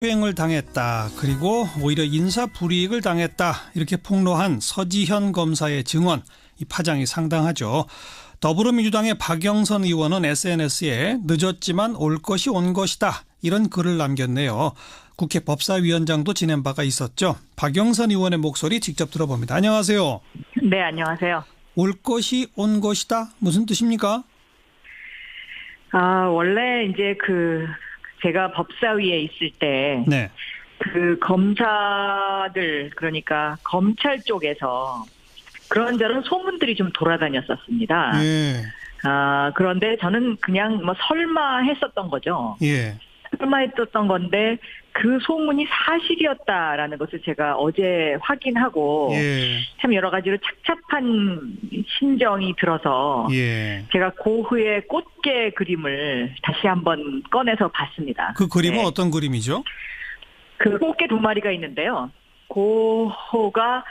횡을 당했다. 그리고 오히려 인사불이익을 당했다. 이렇게 폭로한 서지현 검사의 증언, 이 파장이 상당하죠. 더불어민주당의 박영선 의원은 SNS에 늦었지만 올 것이 온 것이다. 이런 글을 남겼네요. 국회 법사위원장도 지낸 바가 있었죠. 박영선 의원의 목소리 직접 들어봅니다. 안녕하세요. 네, 안녕하세요. 올 것이 온 것이다. 무슨 뜻입니까? 원래 이제 제가 법사위에 있을 때, 네. 검사들, 그러니까 검찰 쪽에서 그런저런 소문들이 좀 돌아다녔었습니다. 예. 그런데 저는 그냥 설마 했었던 거죠. 예. 설마 했었던 건데, 그 소문이 사실이었다라는 것을 제가 어제 확인하고, 예. 참 여러 가지로 착잡한 심정이 들어서, 예. 제가 고흐의 꽃게 그림을 다시 한번 꺼내서 봤습니다. 그 그림은 네. 어떤 그림이죠? 그 꽃게 두 마리가 있는데요. 고흐가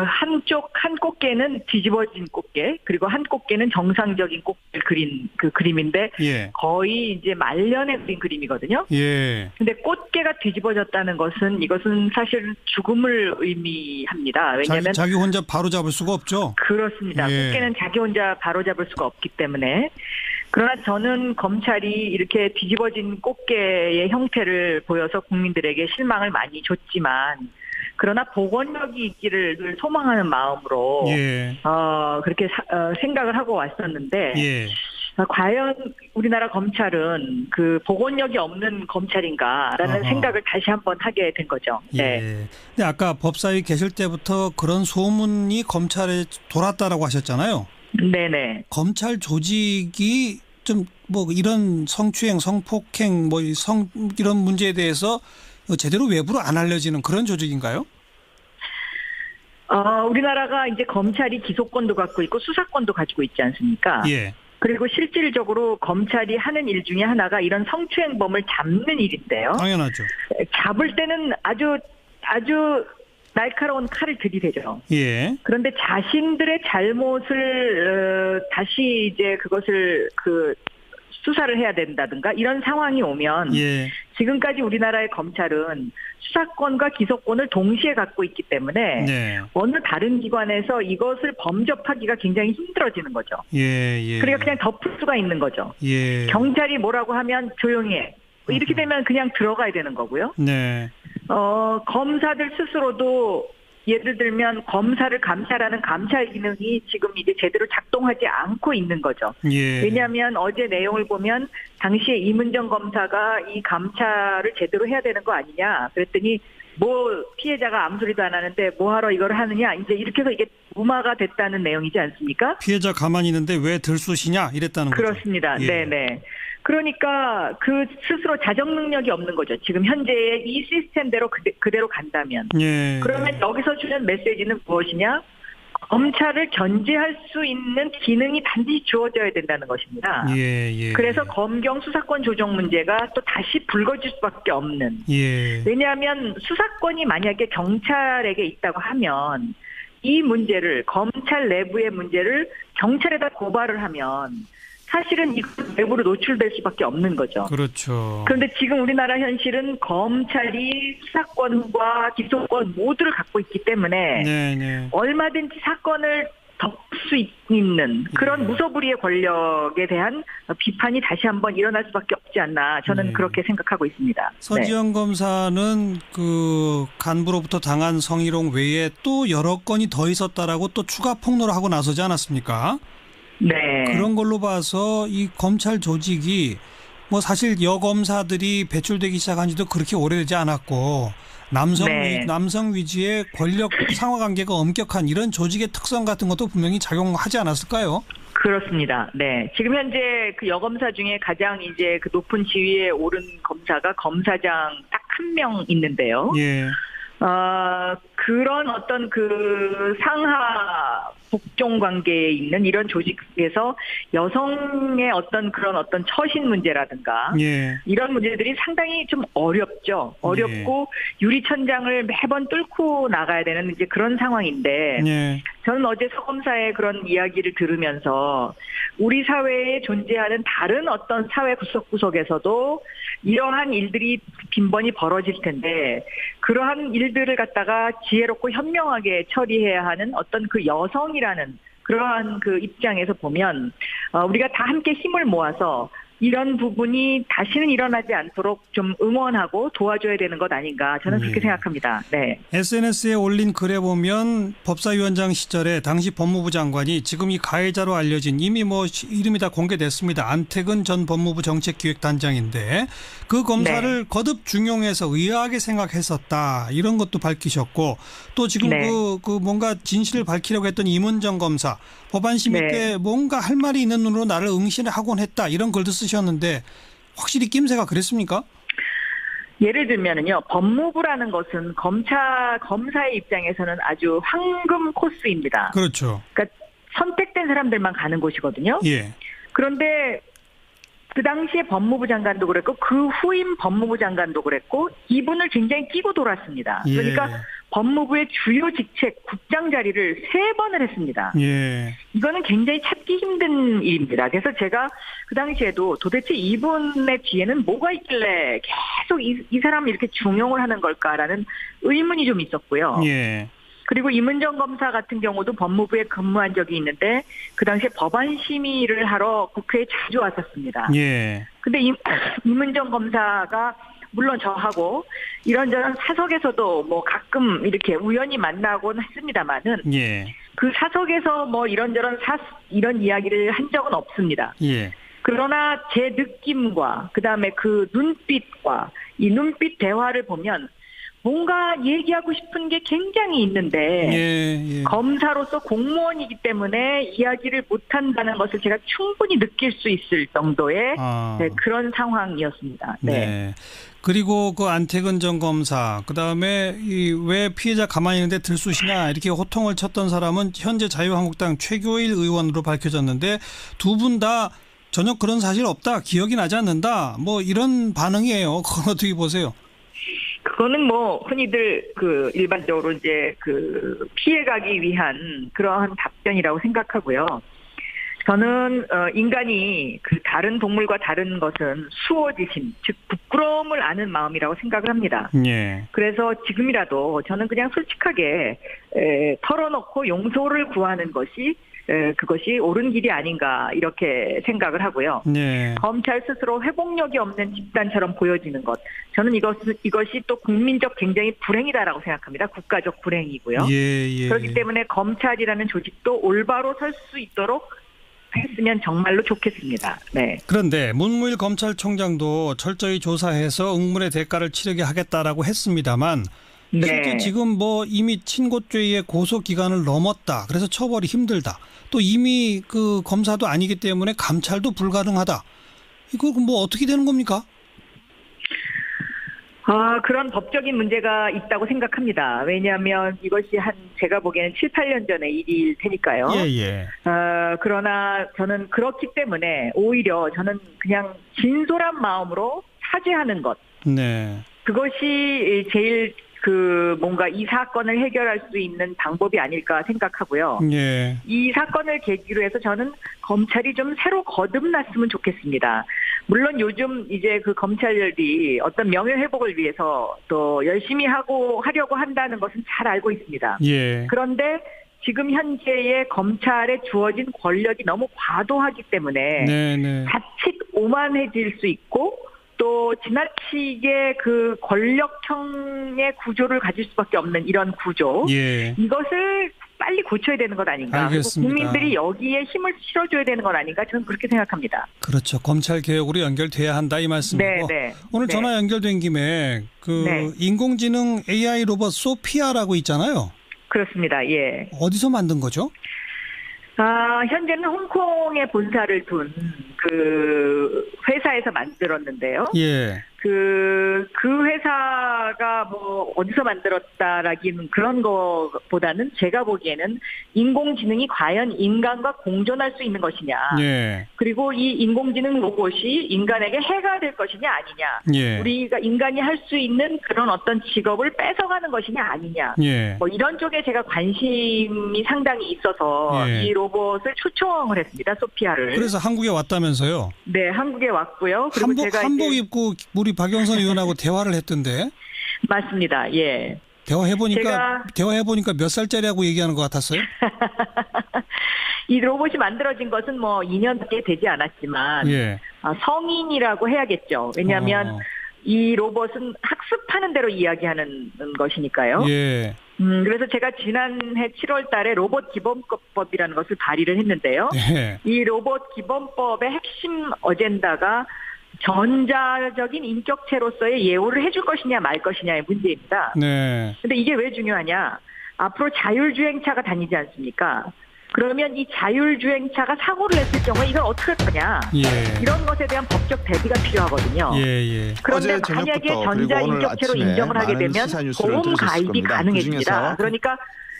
한 꽃게는 뒤집어진 꽃게, 그리고 한 꽃게는 정상적인 꽃게를 그린 그 그림인데, 예. 거의 이제 말년에 그린 그림이거든요. 예. 근데 꽃게가 뒤집어졌다는 것은, 이것은 사실 죽음을 의미합니다. 왜냐하면 자기 혼자 바로 잡을 수가 없죠. 그렇습니다. 예. 꽃게는 자기 혼자 바로 잡을 수가 없기 때문에. 그러나 저는 검찰이 이렇게 뒤집어진 꽃게의 형태를 보여서 국민들에게 실망을 많이 줬지만, 그러나 복원력이 있기를 늘 소망하는 마음으로 예. 그렇게 생각을 하고 왔었는데, 예. 과연 우리나라 검찰은 그 복원력이 없는 검찰인가라는 생각을 다시 한번 하게 된 거죠. 네. 예. 근데 아까 법사위 계실 때부터 그런 소문이 검찰에 돌았다라고 하셨잖아요. 네네. 검찰 조직이 좀 이런 성추행, 성폭행, 이런 문제에 대해서 제대로 외부로 안 알려지는 그런 조직인가요? 우리나라가 이제 검찰이 기소권도 갖고 있고 수사권도 가지고 있지 않습니까? 예. 그리고 실질적으로 검찰이 하는 일 중에 하나가 이런 성추행범을 잡는 일인데요. 당연하죠. 잡을 때는 아주 날카로운 칼을 들이대죠. 예. 그런데 자신들의 잘못을 다시 이제 그것을 수사를 해야 된다든가 이런 상황이 오면, 예. 지금까지 우리나라의 검찰은 수사권과 기소권을 동시에 갖고 있기 때문에 네. 어느 다른 기관에서 이것을 범접하기가 굉장히 힘들어지는 거죠. 예. 그러니까 그냥 덮을 수가 있는 거죠. 예. 경찰이 뭐라고 하면 조용히 해. 이렇게 되면 그냥 들어가야 되는 거고요. 네. 검사들 스스로도 예를 들면 검사를 감찰하는 감찰 기능이 지금 이제 제대로 작동하지 않고 있는 거죠. 예. 왜냐하면 어제 내용을 보면 당시에 이문정 검사가 이 감찰을 제대로 해야 되는 거 아니냐 그랬더니 피해자가 아무 소리도 안 하는데 뭐하러 이걸 하느냐, 이제 이렇게 해서 이게 무마가 됐다는 내용이지 않습니까? 피해자 가만히 있는데 왜 들쑤시냐 이랬다는 거죠. 그렇습니다. 예. 네네. 그러니까 스스로 자정 능력이 없는 거죠. 지금 현재의 이 시스템대로 그대로 간다면. 예. 그러면 여기서 주는 메시지는 무엇이냐? 검찰을 견제할 수 있는 기능이 반드시 주어져야 된다는 것입니다. 예. 그래서 검경 수사권 조정 문제가 또 다시 불거질 수밖에 없는. 예. 왜냐하면 수사권이 만약에 경찰에게 있다고 하면 이 문제를, 검찰 내부의 문제를 경찰에다 고발을 하면 사실은 이거 외부로 노출될 수밖에 없는 거죠. 그렇죠. 그런데 지금 우리나라 현실은 검찰이 수사권과 기소권 모두를 갖고 있기 때문에 네. 얼마든지 사건을 덮을 수 있는 그런 무소불위의 권력에 대한 비판이 다시 한번 일어날 수밖에 없지 않나, 저는 그렇게 생각하고 있습니다. 서지현 검사는 그 간부로부터 당한 성희롱 외에 또 여러 건이 더 있었다라고 또 추가 폭로를 하고 나서지 않았습니까? 네. 그런 걸로 봐서 이 검찰 조직이 사실 여검사들이 배출되기 시작한 지도 그렇게 오래되지 않았고 남성 위주의 권력 상하 관계가 엄격한 이런 조직의 특성 같은 것도 분명히 작용하지 않았을까요? 그렇습니다. 네. 지금 현재 그 여검사 중에 가장 이제 그 높은 지위에 오른 검사가 검사장 딱 한 명 있는데요. 예. 그런 어떤 상하 복종 관계에 있는 이런 조직에서 여성의 그런 처신 문제라든가 예. 이런 문제들이 상당히 좀 어렵죠. 어렵고 유리천장을 매번 뚫고 나가야 되는 이제 그런 상황인데, 저는 어제 서검사의 그런 이야기를 들으면서 우리 사회에 존재하는 다른 어떤 사회 구석구석에서도 이러한 일들이 빈번히 벌어질 텐데 그러한 일들을 갖다가 지혜롭고 현명하게 처리해야 하는 어떤 그 여성이라는 그러한 그 입장에서 보면 우리가 다 함께 힘을 모아서 이런 부분이 다시는 일어나지 않도록 좀 응원하고 도와줘야 되는 것 아닌가 저는 그렇게 생각합니다. 네. SNS에 올린 글에 보면 법사위원장 시절에 당시 법무부 장관이 지금 이 가해자로 알려진 이미 뭐 이름이 다 공개됐습니다. 안태근 전 법무부 정책기획단장인데 그 검사를 네. 거듭 중용해서 의아하게 생각했었다. 이런 것도 밝히셨고 또 지금 네. 그 뭔가 진실을 밝히려고 했던 임은정 검사 법안 심의 네. 때 뭔가 할 말이 있는 눈으로 나를 응시하곤 했다. 이런 글도 쓰셨는데 확실히 낌새가 그랬습니까? 예를 들면은요, 법무부라는 것은 검사의 입장에서는 아주 황금 코스입니다. 그렇죠. 그러니까 선택된 사람들만 가는 곳이거든요. 예. 그런데 그 당시에 법무부 장관도 그랬고 그 후임 법무부 장관도 그랬고 이분을 굉장히 끼고 돌았습니다. 예. 그러니까 법무부의 주요 직책 국장 자리를 3번을 했습니다. 예. 이거는 굉장히 찾기 힘든 일입니다. 그래서 제가 그 당시에도 도대체 이분의 뒤에는 뭐가 있길래 계속 이 사람을 이렇게 중용을 하는 걸까라는 의문이 좀 있었고요. 예. 그리고 임은정 검사 같은 경우도 법무부에 근무한 적이 있는데 그 당시에 법안 심의를 하러 국회에 자주 왔었습니다. 예. 근데 임은정 검사가 물론 저하고 이런저런 사석에서도 뭐 가끔 이렇게 우연히 만나곤 했습니다만은 예. 그 사석에서 뭐 이런저런 이런 이야기를 한 적은 없습니다. 예. 그러나 제 느낌과 그다음에 그 눈빛과 이 눈빛 대화를 보면 뭔가 얘기하고 싶은 게 굉장히 있는데 예. 검사로서 공무원이기 때문에 이야기를 못한다는 것을 제가 충분히 느낄 수 있을 정도의 네, 그런 상황이었습니다. 네. 네. 그리고 그 안태근 전 검사, 그 다음에 왜 피해자 가만히 있는데 들쑤시냐 이렇게 호통을 쳤던 사람은 현재 자유한국당 최교일 의원으로 밝혀졌는데 두 분 다 전혀 그런 사실 없다, 기억이 나지 않는다, 뭐 이런 반응이에요. 그건 어떻게 보세요? 그거는 뭐 흔히들 그 일반적으로 이제 그 피해가기 위한 그러한 답변이라고 생각하고요. 저는 인간이 그 다른 동물과 다른 것은 수호지심, 즉 부끄러움을 아는 마음이라고 생각을 합니다. 예. 그래서 지금이라도 저는 그냥 솔직하게 털어놓고 용서를 구하는 것이 그것이 옳은 길이 아닌가 이렇게 생각을 하고요. 네. 검찰 스스로 회복력이 없는 집단처럼 보여지는 것. 저는 이것이 또 국민적 굉장히 불행이다라고 생각합니다. 국가적 불행이고요. 예. 그렇기 때문에 검찰이라는 조직도 올바로 설 수 있도록 했으면 정말로 좋겠습니다. 네. 그런데 문무일 검찰총장도 철저히 조사해서 응물의 대가를 치르게 하겠다라고 했습니다만 실제 네. 지금 뭐 이미 친고죄의 고소 기간을 넘었다. 그래서 처벌이 힘들다. 또 이미 그 검사도 아니기 때문에 감찰도 불가능하다. 이거 뭐 어떻게 되는 겁니까? 그런 법적인 문제가 있다고 생각합니다. 왜냐하면 이것이 제가 보기에는 7, 8년 전의 일일 테니까요. 예. 그러나 저는 그렇기 때문에 오히려 저는 그냥 진솔한 마음으로 사죄하는 것. 네. 그것이 제일 뭔가 이 사건을 해결할 수 있는 방법이 아닐까 생각하고요. 예. 이 사건을 계기로 해서 저는 검찰이 좀 새로 거듭났으면 좋겠습니다. 물론 요즘 이제 그 검찰이 어떤 명예회복을 위해서 또 열심히 하려고 한다는 것은 잘 알고 있습니다. 예. 그런데 지금 현재의 검찰에 주어진 권력이 너무 과도하기 때문에 네. 자칫 오만해질 수 있고 또 지나치게 그 권력형의 구조를 가질 수밖에 없는 이런 구조. 예. 이것을 빨리 고쳐야 되는 것 아닌가. 알겠습니다. 그리고 국민들이 여기에 힘을 실어줘야 되는 것 아닌가. 저는 그렇게 생각합니다. 그렇죠. 검찰 개혁으로 연결돼야 한다 이 말씀이고. 네. 오늘 전화 연결된 김에 인공지능 AI 로봇 소피아라고 있잖아요. 그렇습니다. 예. 어디서 만든 거죠? 현재는 홍콩에 본사를 둔 그 회사에서 만들었는데요. 예. 그 회사 소피아가 뭐 어디서 만들었다라기는 그런 거보다는 제가 보기에는 인공지능이 과연 인간과 공존할 수 있는 것이냐. 예. 그리고 이 인공지능 로봇이 인간에게 해가 될 것이냐 아니냐. 예. 우리가 인간이 할 수 있는 그런 어떤 직업을 뺏어가는 것이냐 아니냐. 예. 뭐 이런 쪽에 제가 관심이 상당히 있어서 예. 이 로봇을 초청을 했습니다. 소피아를. 그래서 한국에 왔다면서요? 네, 한국에 왔고요. 그리고 제가 한복 이제 입고 우리 박영선 의원하고 대화를 했던데. 맞습니다. 예. 대화해보니까 몇 살짜리하고 얘기하는 것 같았어요? 이 로봇이 만들어진 것은 뭐 2년밖에 되지 않았지만 예. 성인이라고 해야겠죠. 왜냐하면 이 로봇은 학습하는 대로 이야기하는 것이니까요. 예. 그래서 제가 지난해 7월 달에 로봇 기본법이라는 것을 발의를 했는데요. 예. 이 로봇 기본법의 핵심 어젠다가 전자적인 인격체로서의 예우를 해줄 것이냐 말 것이냐의 문제입니다. 네. 근데 이게 왜 중요하냐? 앞으로 자율주행차가 다니지 않습니까? 그러면 이 자율주행차가 사고를 냈을 경우에 이걸 어떻게 할 거냐? 예. 이런 것에 대한 법적 대비가 필요하거든요. 예. 그런데 만약에 전자 인격체로 인정을 하게 되면 보험 가입이 가능해집니다. 그러니까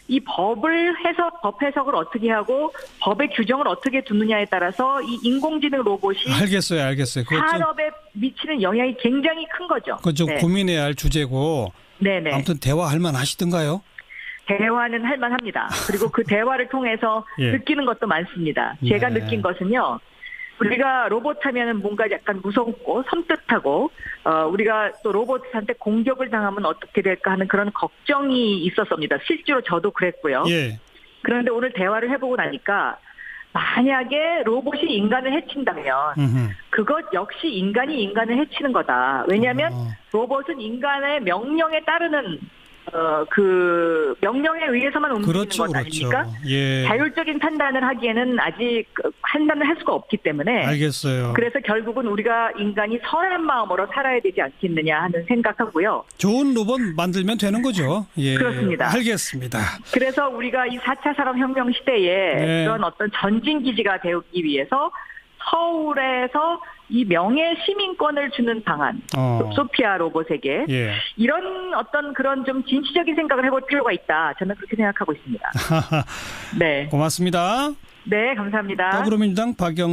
이 법 해석을 어떻게 하고 법의 규정을 어떻게 두느냐에 따라서 이 인공지능 로봇이 알겠어요. 산업에 미치는 영향이 굉장히 큰 거죠. 그건 좀 고민해야 할 주제고. 네네. 아무튼 대화할 만하시던가요? 대화는 할 만합니다. 그리고 그 대화를 통해서 예. 느끼는 것도 많습니다. 제가 네. 느낀 것은요. 우리가 로봇 하면은 뭔가 약간 무섭고 섬뜩하고 우리가 또 로봇한테 공격을 당하면 어떻게 될까 하는 그런 걱정이 있었습니다. 실제로 저도 그랬고요. 예. 그런데 오늘 대화를 해보고 나니까 만약에 로봇이 인간을 해친다면 그것 역시 인간이 인간을 해치는 거다. 왜냐하면 로봇은 인간의 명령에 따르는 그 명령에 의해서만 움직이는 것 아닙니까? 예. 자율적인 판단을 하기에는 아직 판단을 할 수가 없기 때문에. 알겠어요. 그래서 결국은 우리가 인간이 선한 마음으로 살아야 되지 않겠느냐 하는 생각하고요. 좋은 로봇 만들면 되는 거죠. 예. 그렇습니다. 알겠습니다. 그래서 우리가 이 4차 산업혁명 시대에 네. 그런 어떤 전진기지가 되기 위해서 서울에서 이 명예 시민권을 주는 방안, 소피아 로봇에게 예. 이런 어떤 그런 좀 진취적인 생각을 해볼 필요가 있다. 저는 그렇게 생각하고 있습니다. 네, 고맙습니다. 네, 감사합니다. 더불어민주당 박영선